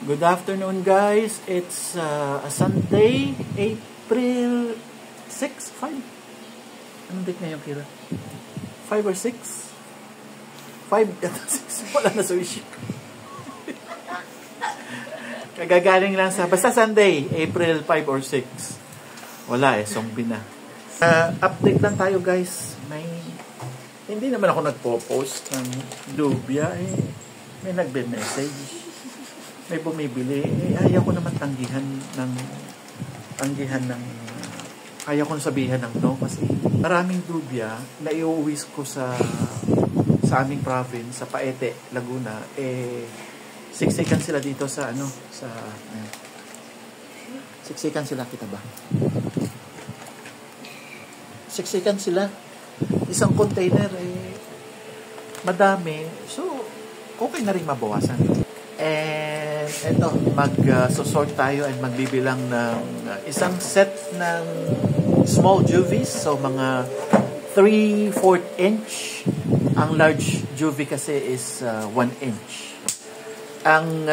Good afternoon, guys. It's a Sunday, April 6, 5. Anong date ngayon, Kira? 5 or 6? 5 at 6. Wala na sa wish. Kagagaling lang sa, basta Sunday, April 5 or 6. Wala zombie na. Update lang tayo, guys. Hindi naman ako nagpo-post ng lubya. May nagbe-message. May bumibili, ayaw ko naman tanggihan ng ayaw ko sabihan ng no kasi maraming lubya na iuwi ko sa aming province, sa Paete, Laguna, siksikan sila dito sa siksikan sila, kita ba? Siksikan sila, isang container madami, so okay na rin mabawasan. And eto, mag-sort tayo and magbibilang ng isang set ng small juvies. So, mga 3/4 inch. Ang large juvie kasi is 1 inch. Ang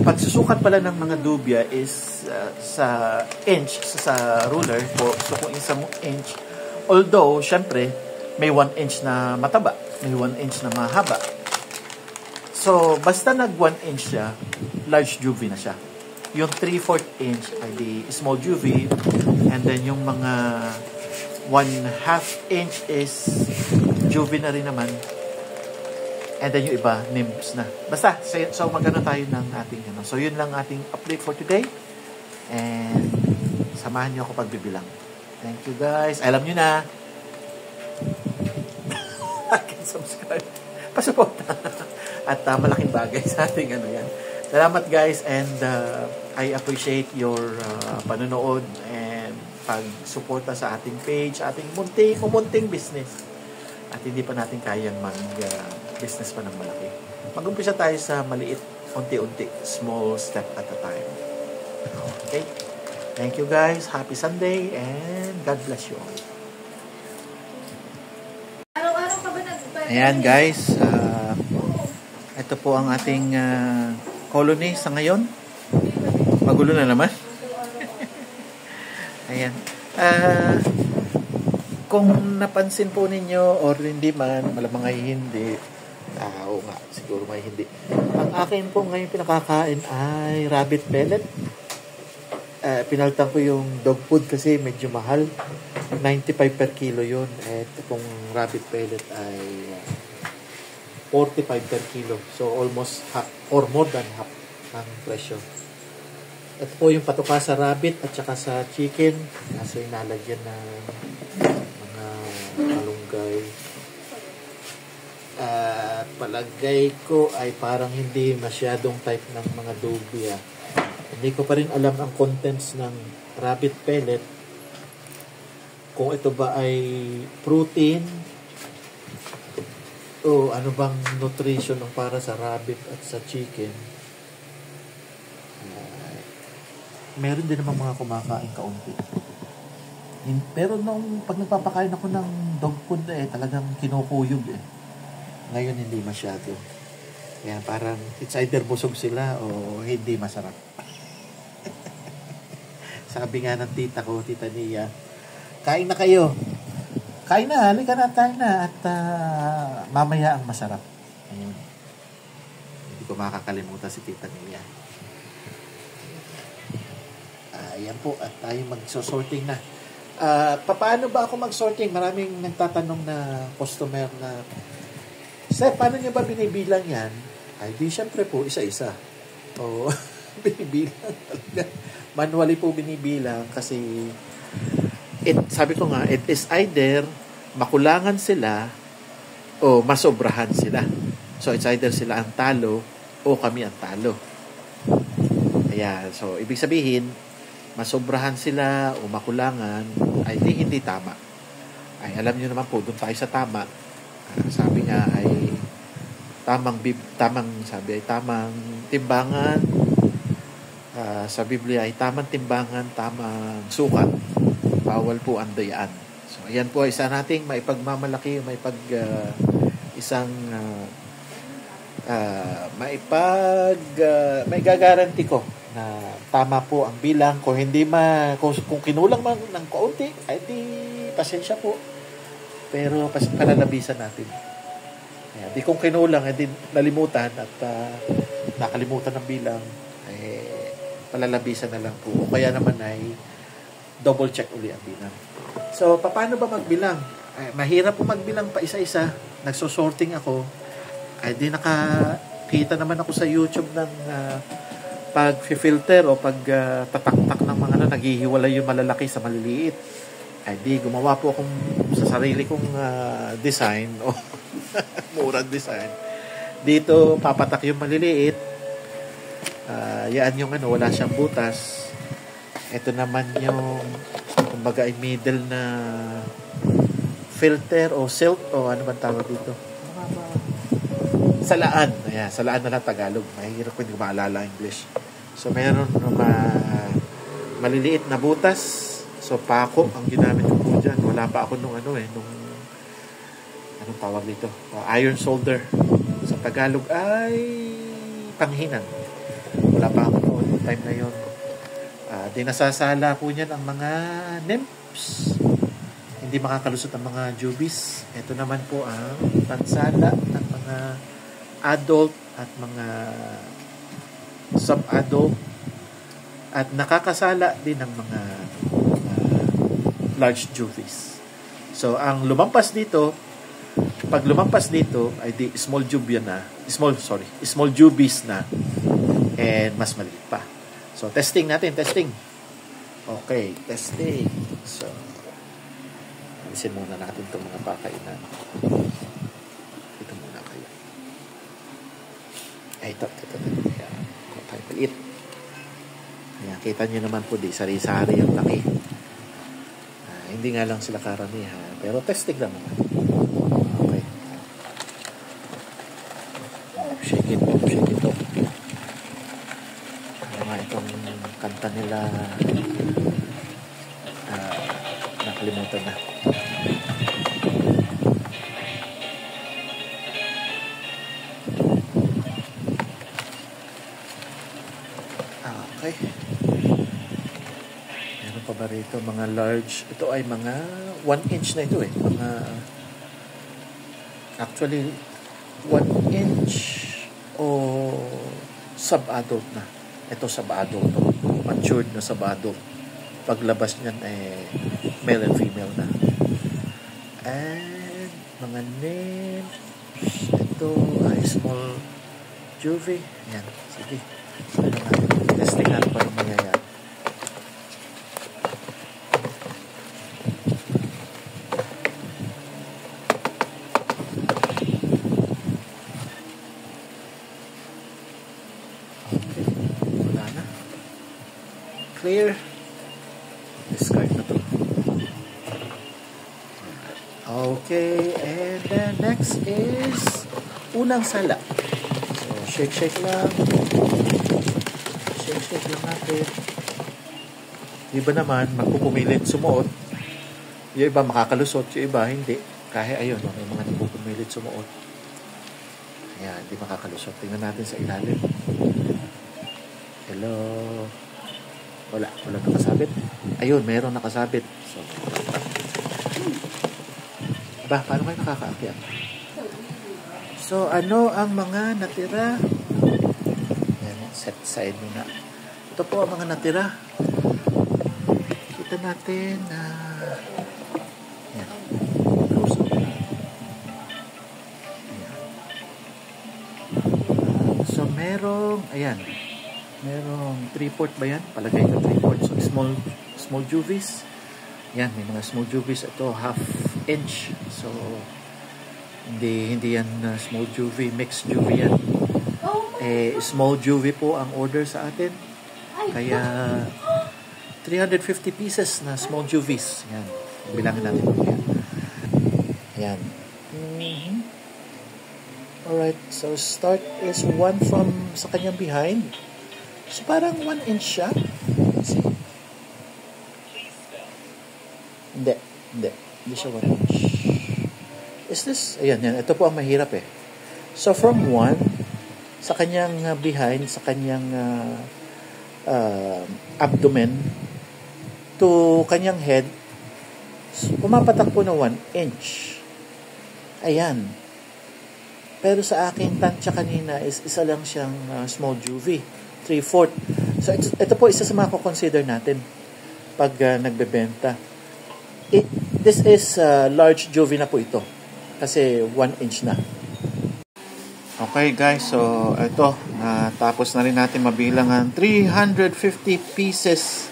pagsusukat pala ng mga dubya is sa inch, sa ruler po. So, kung isang inch, although, syempre, may 1 inch na mataba, may 1 inch na mahaba. So, basta nag 1 inch siya, large juvie na siya. Yung 3/4 inch ay di small juvie, and then yung mga 1/2 inch is juvie na rin naman, and then yung iba, nymphs na. Basta, so magano tayo ng ating So, yun lang ating update for today, and samahan niyo ako pagbibilang. Thank you, guys. Alam niyo na. Subscribe. Pasuporta. At malaking bagay sa ating yan. Salamat, guys, and I appreciate your panonood and pagsuporta sa ating page, ating munting business. At hindi pa natin kayang mag-business pa ng malaki. Mag-umpisa tayo sa maliit, unti-unti, small step at a time. Okay? Thank you, guys. Happy Sunday, and God bless you all. Ayan, guys. Ito po ang ating colony sa ngayon. Magulo na naman. Ayan. Kung napansin po ninyo or hindi man, malamang ay hindi. Oo nga, siguro may hindi. Ang akin po ngayon pinakakain ay rabbit pellet. Pinalitan ko yung dog food kasi medyo mahal. 95 per kilo yun. Ito pong rabbit pellet ay 45 per kilo. So, almost half or more than half ng presyo. Ito po yung patuka sa rabbit at saka sa chicken. Kaso inalagyan ng mga malunggay. Palagay ko ay parang hindi masyadong type ng mga lubya. Hindi ko pa rin alam ang contents ng rabbit pellet. Kung ito ba ay protein o ano bang nutrition ng para sa rabbit at sa chicken. Meron din naman mga kumakain kaunti. Pero nung pag nagpapakain ako ng dog food talagang kinukuyog Ngayon hindi masyado. Kaya parang it's either busog sila o hindi masarap. Sabi nga ng tita ko, Tita Nia, kain na kayo. Kain na, halika na, kain na. At mamaya ang masarap. Ayun. Hindi ko makakalimutan si Tita Nia. Ayan po, at tayo mag-sorting na. Paano ba ako mag-sorting? Maraming nagtatanong na customer na, Sir, paano niyo ba binibilang yan? Ay, di syempre po, isa-isa. O, binibilang talaga. Manually po binibilang kasi sabi ko nga, it is either makulangan sila o masobrahan sila. So, it's either sila ang talo o kami ang talo. Ayan. So, ibig sabihin, masobrahan sila o makulangan ay hindi tama. Ay, alam nyo naman po, doon tayo sa tama. Sabi nga ay tamang timbangan. Sa Biblia ay tamang timbangan, tamang sukat. Bawal po ang dayaan. So, ayan po, isa nating maipagmamalaki, isang may gagaranti ko na tama po ang bilang. Kung hindi kung kinulang man ng kaunti, ay di pasensya po. Pero palalabisan natin. Ayan, di kung kinulang, di nalimutan at nakalimutan ng bilang, palalabisan na lang po. O kaya naman ay double check uli ang bilang. So, paano ba magbilang? Mahirap po magbilang pa isa-isa. Nagsosorting ako. Di nakakita naman ako sa YouTube ng pag-filter o pag-tatak-tak ng mga naghihiwalay yung malalaki sa maliliit. Di gumawa po akong sa sarili kong design o murang design. Dito, papatak yung maliliit. Yan yung wala siyang butas. Ito naman yung kumbaga ay middle na filter o silk o ano bang tawag dito? Salaan. Ayan, salaan na lang Tagalog. Mahirap ko hindi ko maalala English. So, meron maliliit na butas. So, pako ang ginamit ko po dyan. Wala pa ako nung anong tawag dito? Iron solder. Sa Tagalog ay panghinang. Wala pa ako noon. Time na yun. Dinasasala po niyan ang mga nymphs. Hindi makakalusot ang mga jubies. Ito naman po ang pansala ng mga adult at mga sub-adult at nakakasala din ng mga large juvies. So, ang pag lumampas dito, ay di small juvies na, and mas maliit pa. So, testing. Okay, testing. So, alisin muna natin itong mga pakainan. Ito muna kayo. Ito. Ayan, tayo maliit. Ayan, kita nyo naman po, sari-sari ang laki. Hindi nga lang sila karamihan. Pero testing lang naman. Okay. Shake it off. Itong kanta nila nakalimutan na. Okay. Pa ba rito, mga large, ito ay mga 1 inch na ito actually 1 inch o sub-adult na. Ito sub-adult to. Matured na sub-adult. Paglabas niyan male and female na. And mga nymphs, ito ay small juvie. Yan, sige. Testing natin pa rin mangyayari. Clear. Discard na to. Okay, and then next is unang sala. So, shake lang. Shake lang natin. Iba naman, magpupumilit sumuot. Yung iba makakalusot, yung iba hindi. Kahit ayun, may mga nagpupumilit sumuot. Ayan, hindi makakalusot. Tingnan natin sa ilalim. Hello. Wala nakasabit. Ayun, mayroon nakasabit. So, paano kayo nakakaakyat? So, ano ang mga natira? Yan, set side muna. Ito po ang mga natira. Kita natin na yan. Close up na. So, merong 3/4 ba yan? Palagay na 3/4. So, small juvies. Yan, may mga small juvies. Ito, 1/2 inch. So, hindi yan small juvie, mixed juvie yan. Small juvie po ang order sa atin. Kaya, 350 pieces na small juvies. Yan. Bilangin natin. Yan. Alright, so start is 1 from sa kanyang behind. So, parang 1 inch siya. Let's see. Hindi siya 1 inch. Is this? Ayan. Ito po ang mahirap So, from 1, sa kanyang behind, sa kanyang abdomen to kanyang head, pumapatak po na 1 inch. Ayan. Pero sa aking tansya kanina is isa lang siyang small juvie, 3/4. So ito po isa sa mga consider natin pag nagbebenta. This is large juvie na po ito kasi 1 inch na. Okay guys, so ito, natapos na rin natin mabilang ang 350 pieces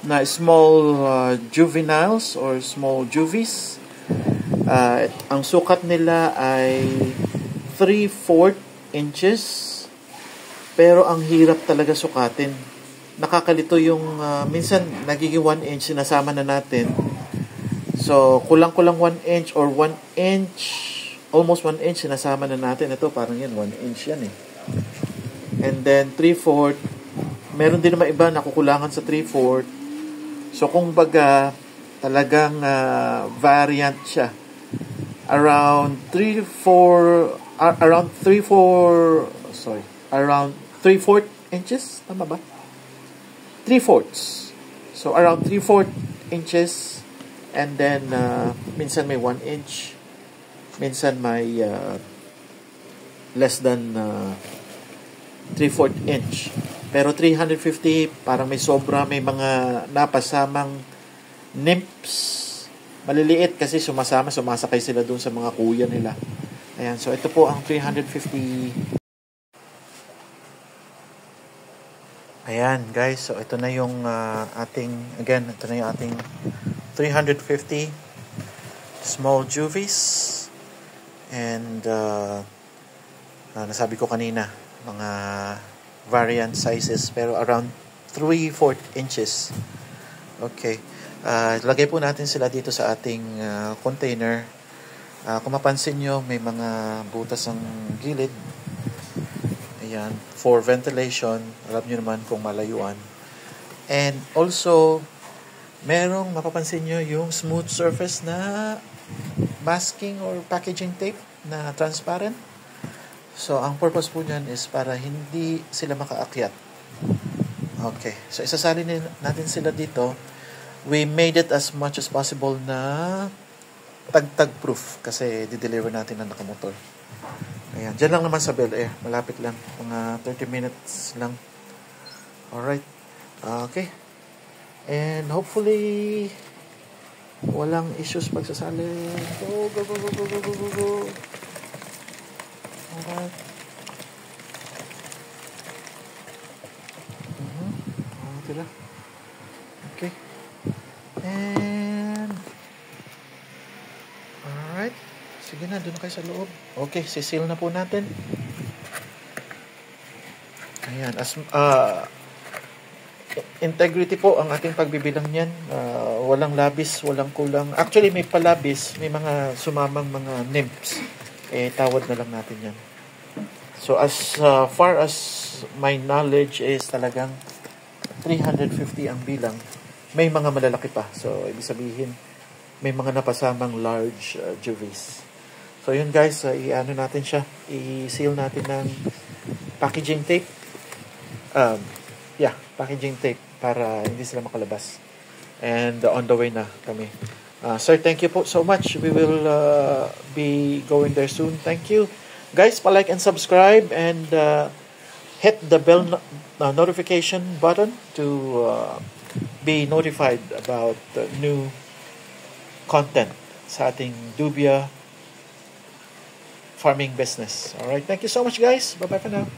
na small juveniles or small juvies. Ang sukat nila ay 3/4 inches, pero ang hirap talaga sukatin. Nakakalito yung minsan nagiging 1 inch, sinasama na natin. So, kulang-kulang 1 inch or 1 inch, almost 1 inch, sinasama na natin. Ito, parang yan, 1 inch yan eh. And then, 3/4. Meron din naman iba nakukulangan sa 3/4. So, kung baga, talagang variant siya. Around 3/4 inches. Tama ba? 3/4. So, around 3/4 inches. And then, minsan may 1 inch. Minsan may less than 3/4 inch. Pero 350, parang may sobra, may mga napasamang nymphs. Maliliit kasi sumasakay sila dun sa mga kuya nila. Ayan, so ito po ang 350. Ayan guys, so ito na yung ito na yung ating 350 small juvies. And nasabi ko kanina, mga variant sizes, pero around 3/4 inches. Okay. Lagay po natin sila dito sa ating container. Kung mapansin nyo, may mga butas ang gilid. Ayan, for ventilation. Alam nyo naman kung malayuan. And also, merong mapapansin nyo yung smooth surface na masking or packaging tape na transparent. So, ang purpose po niyan is para hindi sila makaakyat. Okay. So, isasali natin sila dito. We made it as much as possible na tag-tag proof kasi di-deliver natin na nakamotor. Ayan. Diyan lang naman sa Bel Air. Malapit lang. Mga 30 minutes lang. Alright. Okay. And hopefully walang issues pagsasali. Go. Alright. Sila. Okay. And alright. Sige na, doon na kayo sa loob. Okay, sisil na po natin. Ayan. Integrity po ang ating pagbibilang niyan. Walang labis, walang kulang. Actually, may palabis, may mga sumamang mga nymphs. Tawad na lang natin yan. So, as far as my knowledge is talagang 350 ang bilang. May mga malalaki pa. So, ibig sabihin, may mga napasamang large juvies. So, yun guys, i-ano natin siya. I-seal natin ng packaging tape. Packaging tape para hindi sila makalabas. And on the way na kami. Sir, thank you po so much. We will be going there soon. Thank you. Guys, pa-like and subscribe and hit the bell notification button to be notified about new content sa ating Dubia farming business. Alright, thank you so much guys. Bye-bye for now.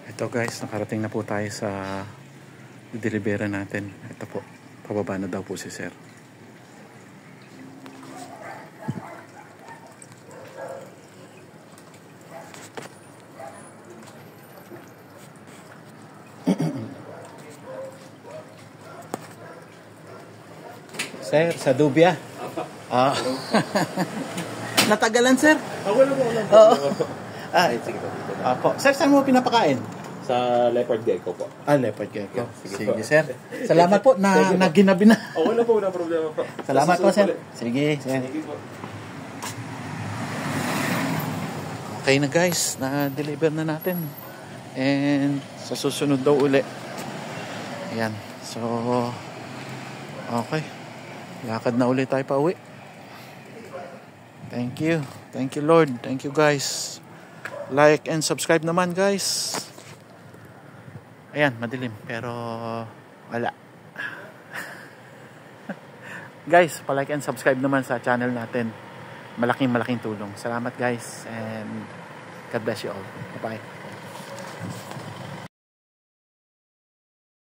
Ito guys, nakarating na po tayo sa delibera natin. Ito po, pababa na daw po si Sir. Sir, sa Dubia. Natagalan, sir. Wala po. Oo. Sige po. Apo. Sir, saan mo pinapakain? Sa leopard gecko po. Leopard gecko. Sige, sir. Salamat po na ginabi na. Wala po, wala problema po. Salamat po, sir. Sige, sir. Sige po. Okay na guys, na-deliver na natin. And sa susunod daw uli. Ayan. So, okay. Lakad na uli tayo pa uwi. Thank you. Thank you Lord. Thank you guys. Like and subscribe naman guys. Ayan, madilim. Pero wala. Guys, pa-like and subscribe naman sa channel natin. Malaking tulong. Salamat guys. And God bless you all. Bye-bye.